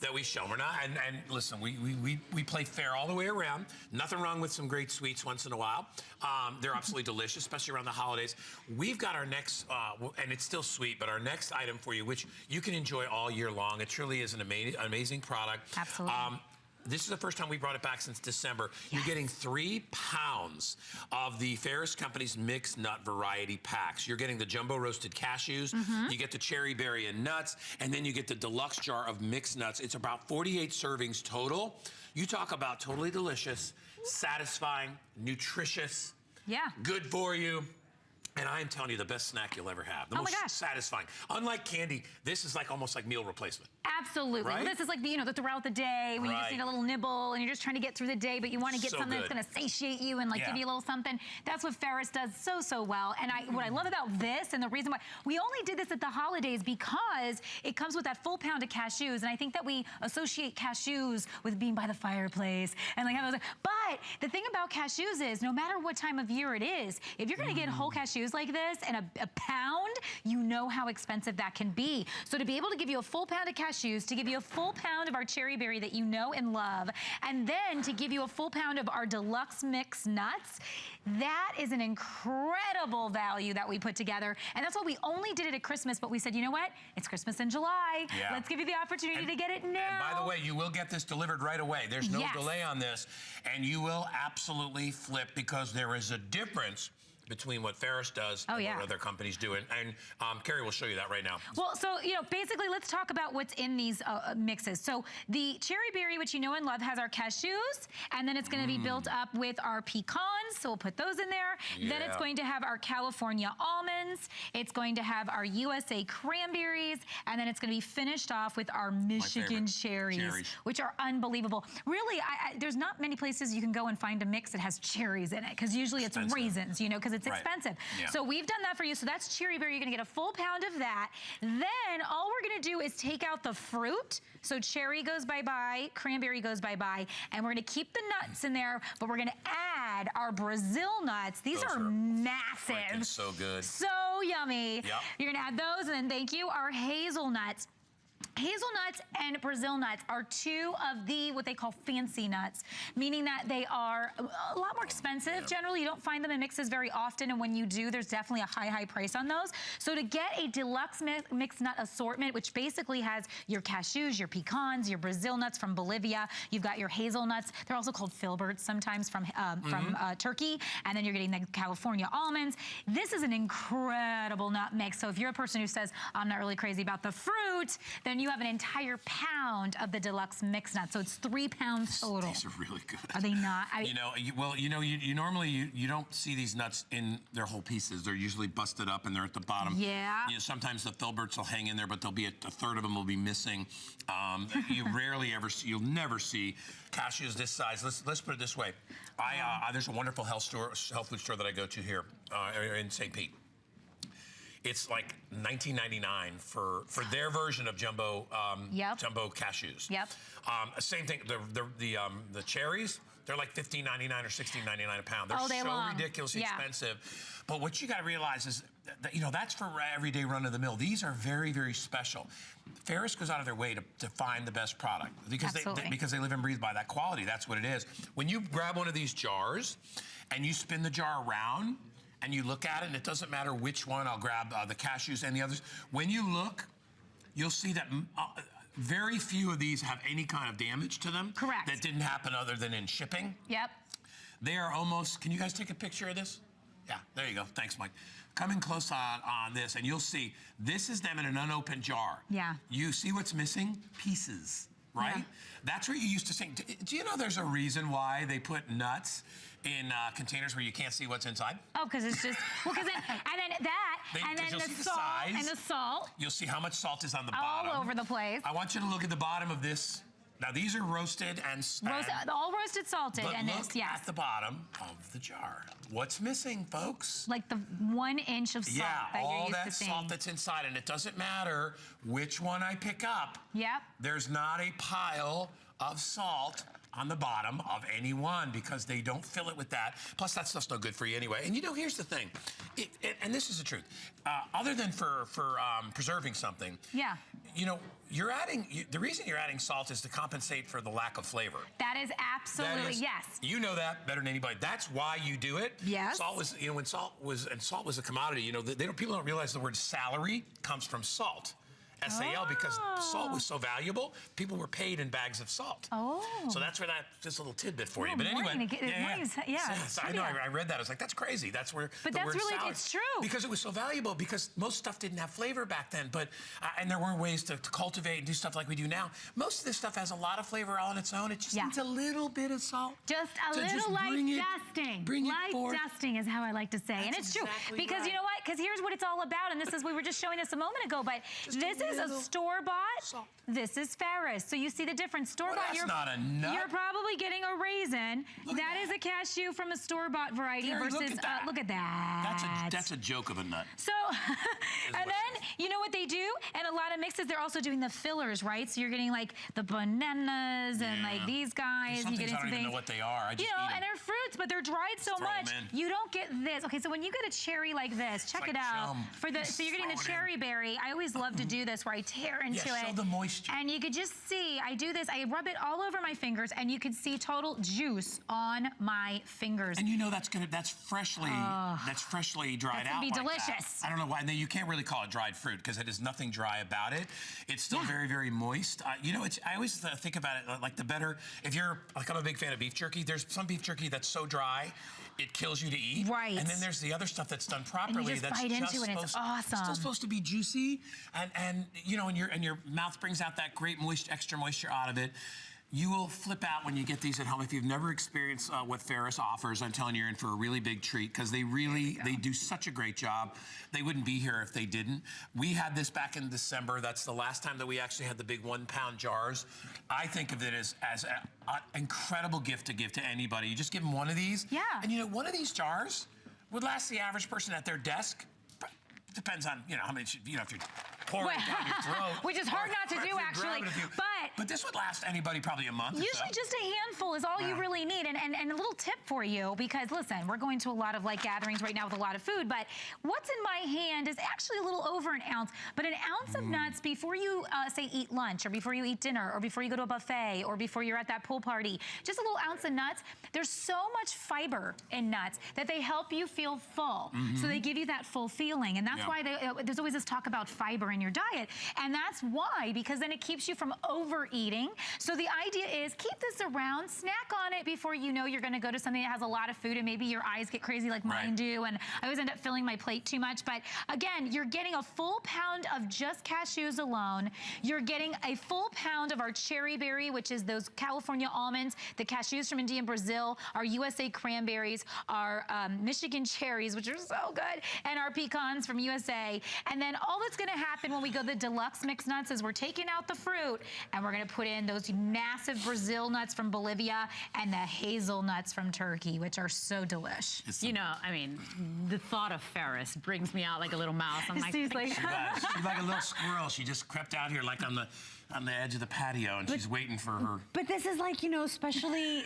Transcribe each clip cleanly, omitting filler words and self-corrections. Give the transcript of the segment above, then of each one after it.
that we show. We're not, and listen, we play fair all the way around. Nothing wrong with some great sweets once in a while. They're absolutely delicious, especially around the holidays. We've got our next, and it's still sweet, but our next item for you, which you can enjoy all year long. It truly is an amazing product. Absolutely. This is the first time we brought it back since December. Yes. You're getting 3 pounds of the Ferris Company's mixed nut variety packs. You're getting the jumbo roasted cashews, you get the cherry berry and nuts, and then you get the deluxe jar of mixed nuts. It's about 48 servings total. You talk about totally delicious, satisfying, nutritious, good for you. And I am telling you, the best snack you'll ever have. The most satisfying. Unlike candy, this is like almost like meal replacement. Absolutely. Right? This is like, the throughout the day when you just need a little nibble and you're just trying to get through the day, but you want to get something that's going to satiate you and like give you a little something. That's what Ferris does so well. And what I love about this, and the reason why we only did this at the holidays, because it comes with that full pound of cashews. And I think that we associate cashews with being by the fireplace and like how those. But the thing about cashews is, no matter what time of year it is, if you're going to get whole cashews like this and a pound, you know how expensive that can be. So to be able to give you a full pound of cashews, to give you a full pound of our cherry berry that you know and love, and then to give you a full pound of our deluxe mixed nuts, that is an incredible value that we put together. And that's why we only did it at Christmas, but we said, you know what? It's Christmas in July. Let's give you the opportunity to get it now. And by the way, you will get this delivered right away. There's no delay on this. And you will absolutely flip, because there is a difference between what Ferris does and what other companies do. And Carrie will show you that right now. Well, so, basically let's talk about what's in these mixes. So the cherry berry, which you know and love, has our cashews, and then it's gonna be built up with our pecans, so we'll put those in there. Then it's going to have our California almonds, it's going to have our USA cranberries, and then it's gonna be finished off with our Michigan cherries, which are unbelievable. Really, there's not many places you can go and find a mix that has cherries in it, because usually it's raisins, because it's expensive. So we've done that for you. So that's cherry berry. You're gonna get a full pound of that. Then all we're gonna do is take out the fruit. So cherry goes bye-bye, cranberry goes bye-bye, and we're gonna keep the nuts in there, but we're gonna add our Brazil nuts. These are massive. So good. So yummy. You're gonna add those, and then thank you, our hazelnuts. Hazelnuts and Brazil nuts are 2 of the, what they call fancy nuts, meaning that they are a lot more expensive. Generally, you don't find them in mixes very often, and when you do, there's definitely a high price on those. So to get a deluxe mixed nut assortment, which basically has your cashews, your pecans, your Brazil nuts from Bolivia, you've got your hazelnuts. They're also called filberts sometimes from Turkey, and then you're getting the California almonds. This is an incredible nut mix. So if you're a person who says, I'm not really crazy about the fruit, then you have an entire pound of the deluxe mixed nuts. So it's 3 pounds total. These are really good. Are they not? You normally you don't see these nuts in their whole pieces. They're usually busted up and they're at the bottom. Sometimes the filberts will hang in there, but there'll be a third of them will be missing. You rarely ever see, you'll never see cashews this size. Let's put it this way. There's a wonderful health food store that I go to here in St. Pete. It's like $19.99 for their version of jumbo jumbo cashews. Same thing. The cherries, they're like $15.99 or $16.99 a pound. They're so ridiculously expensive. But what you got to realize is that that's for everyday run of the mill. These are very special. Ferris goes out of their way to find the best product because they live and breathe by that quality. That's what it is. When you grab one of these jars and you spin the jar around, and you look at it, and it doesn't matter which one. I'll grab the cashews and the others. When you look, you'll see that very few of these have any kind of damage to them. Correct. That didn't happen other than in shipping. They are almost, can you guys take a picture of this? Yeah, there you go. Thanks, Mike. Come in close on this, and you'll see, this is them in an unopened jar. You see what's missing? Pieces. Right? That's what you used to say. Do you know there's a reason why they put nuts in containers where you can't see what's inside? Oh, because it's just, and then the salt. You'll see how much salt is on the bottom. All over the place. I want you to look at the bottom of this. Now these are roasted and all roasted, salted, but and look at the bottom of the jar. What's missing, folks? Like the 1 inch of salt that you're all used that to seeing. salt that's inside, and it doesn't matter which one I pick up. There's not a pile of salt on the bottom of any one because they don't fill it with that. Plus, that stuff's no good for you anyway. And you know, here's the thing, and this is the truth. Other than for preserving something, you know, the reason you're adding salt is to compensate for the lack of flavor. That is absolutely, yes. You know that better than anybody. That's why you do it. Yes. Salt was, you know, when salt was a commodity, you know, people don't realize the word salary comes from salt. SAL, because salt was so valuable, people were paid in bags of salt. So that's where just a little tidbit for you. But anyway, I know, I read that. I was like, that's crazy. That's where but the that's word really, salad, it's true. because it was so valuable, because most stuff didn't have flavor back then, but and there weren't ways to cultivate and do stuff like we do now. Most of this stuff has a lot of flavor all on its own. It just needs a little bit of salt. Just a little light dusting. Light dusting is how I like to say. And it's true. Because you know what? Because here's what it's all about. And this is, we were just showing this a moment ago, but this is a store-bought. This is Ferris. So you see the difference. Store-bought, you're probably getting a raisin. That is a cashew from a store-bought variety versus, look at that. That's a joke of a nut. So, and then, you know what they do? And a lot of mixes, they're also doing the fillers, right? So you're getting like the bananas and like these guys. Some things I don't even know what they are. I just eat them. And they're fruits, but they're dried so much. You don't get this. Okay, so when you get a cherry like this, check it out. So you're getting the cherry berry. I always love to do this where I tear into it. Show the moisture. And you could just see, I do this, I rub it all over my fingers, and you could see total juice on my fingers. And you know that's freshly dried out. Be delicious. I don't know why. And you can't really call it dried fruit because it is nothing dry about it. It's still very, very moist. You know, I always think about it like the better, if you're, like I'm a big fan of beef jerky, there's some beef jerky that's so dry, it kills you to eat. Right. And then there's the other stuff that's done properly. And you just bite into it, and it's awesome. It's still supposed to be juicy, and you know, and your mouth brings out that great extra moisture out of it. You will flip out when you get these at home. If you've never experienced what Ferris offers, I'm telling you, you're in for a really big treat because they do such a great job. They wouldn't be here if they didn't. We had this back in December. That's the last time that we actually had the big 1-pound jars. I think of it as an incredible gift to give to anybody. You just give them one of these. Yeah. And you know, one of these jars would last the average person at their desk. Depends on, you know, how much, you know, if you're pouring it down your throat. Which is hard not to do, actually. But this would last anybody probably a month. Usually just a handful is all you really need. And a little tip for you, because listen, we're going to a lot of like gatherings right now with a lot of food, but what's in my hand is actually a little over an ounce. But an ounce of nuts before you say eat lunch, or before you eat dinner, or before you go to a buffet, or before you're at that pool party, just a little ounce of nuts. There's so much fiber in nuts that they help you feel full. So they give you that full feeling. And that's why there's always this talk about fiber in your diet. And that's why, because then it keeps you from overeating. So the idea is keep this around, snack on it before you know you're gonna go to something that has a lot of food and maybe your eyes get crazy like mine do, and I always end up filling my plate too much. But again, you're getting a full pound of just cashews alone. You're getting a full pound of our cherry berry, which is those California almonds, the cashews from India and Brazil, our USA cranberries, our Michigan cherries, which are so good, and our pecans from USA. And then all that's gonna happen when we go the deluxe mixed nuts is we're taking out the fruit and we're gonna put in those massive Brazil nuts from Bolivia and the hazelnuts from Turkey, which are so delish. You know, I mean, the thought of Ferris brings me out like a little mouse. I'm like, she's like a little squirrel. She just crept out here like on the edge of the patio, and she's waiting for her. But this is like, you know, especially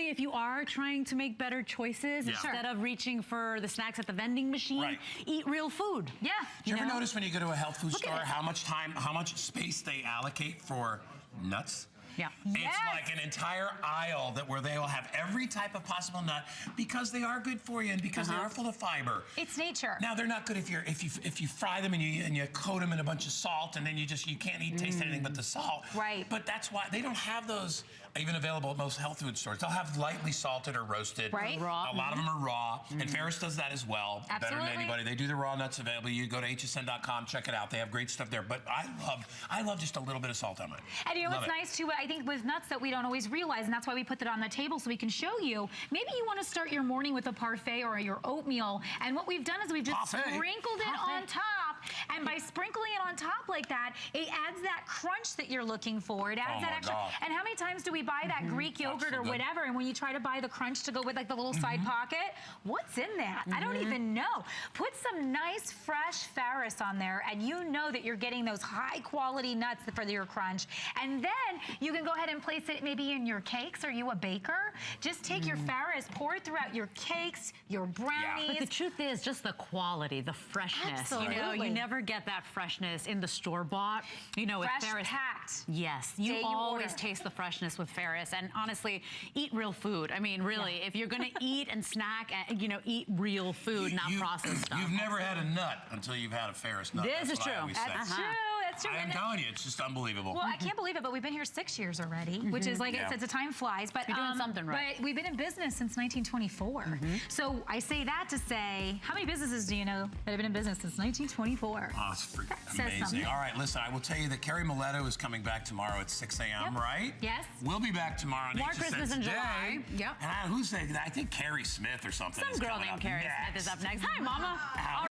if you are trying to make better choices instead of reaching for the snacks at the vending machine, eat real food. Yeah. Do you ever notice when you go to a health food store how much space they allocate for nuts? Yeah. It's like an entire aisle where they will have every type of possible nut because they are good for you and because they are full of fiber. It's nature. Now they're not good if you fry them and you coat them in a bunch of salt and then you can't taste anything but the salt. Right. But that's why they don't have those even available at most health food stores. They'll have lightly salted or roasted. Right. Raw. A lot of them are raw. And Ferris does that as well. Absolutely. Better than anybody. They do the raw nuts available. You go to hsn.com, check it out. They have great stuff there. But I love just a little bit of salt on mine. And you know what's nice too, I think with nuts that we don't always realize, and that's why we put it on the table so we can show you. Maybe you want to start your morning with a parfait or your oatmeal, and what we've done is we've just sprinkled it on top top. And by sprinkling it on top like that, it adds that crunch that you're looking for. It adds that extra. God. And how many times do we buy that Greek yogurt or whatever, and when you try to buy the crunch to go with like the little side pocket, what's in that? I don't even know. Put some nice fresh Ferris on there, and you know that you're getting those high quality nuts for your crunch. And then you can go ahead and place it maybe in your cakes. Are you a baker? Just take your Ferris, pour it throughout your cakes, your brownies. But the truth is just the quality, the freshness. Absolutely. You know, you never get that freshness in the store-bought. You know, with Fresh Ferris. packed. Yes, you Day you always order. taste the freshness with Ferris. And honestly, eat real food. I mean, really, if you're gonna eat and snack, and, you know, eat real food, not processed stuff. You've never had a nut until you've had a Ferris nut. This is true. That's true. That's true. I'm telling you, it's just unbelievable. Well, I can't believe it, but we've been here 6 years already, which is like it's a time flies. But you're doing something right. But we've been in business since 1924. So I say that to say, how many businesses do you know that have been in business since 1924? Oh, it's freaking says amazing. something. All right, listen, I will tell you that Carrie Mileto is coming back tomorrow at 6 a.m., right? Yes. We'll be back tomorrow on More HSN Christmas in Today. July. Yep. And who's saying that? I think Carrie Smith or something. Some is girl coming named up Carrie next. Smith is up next. Hi, Mama.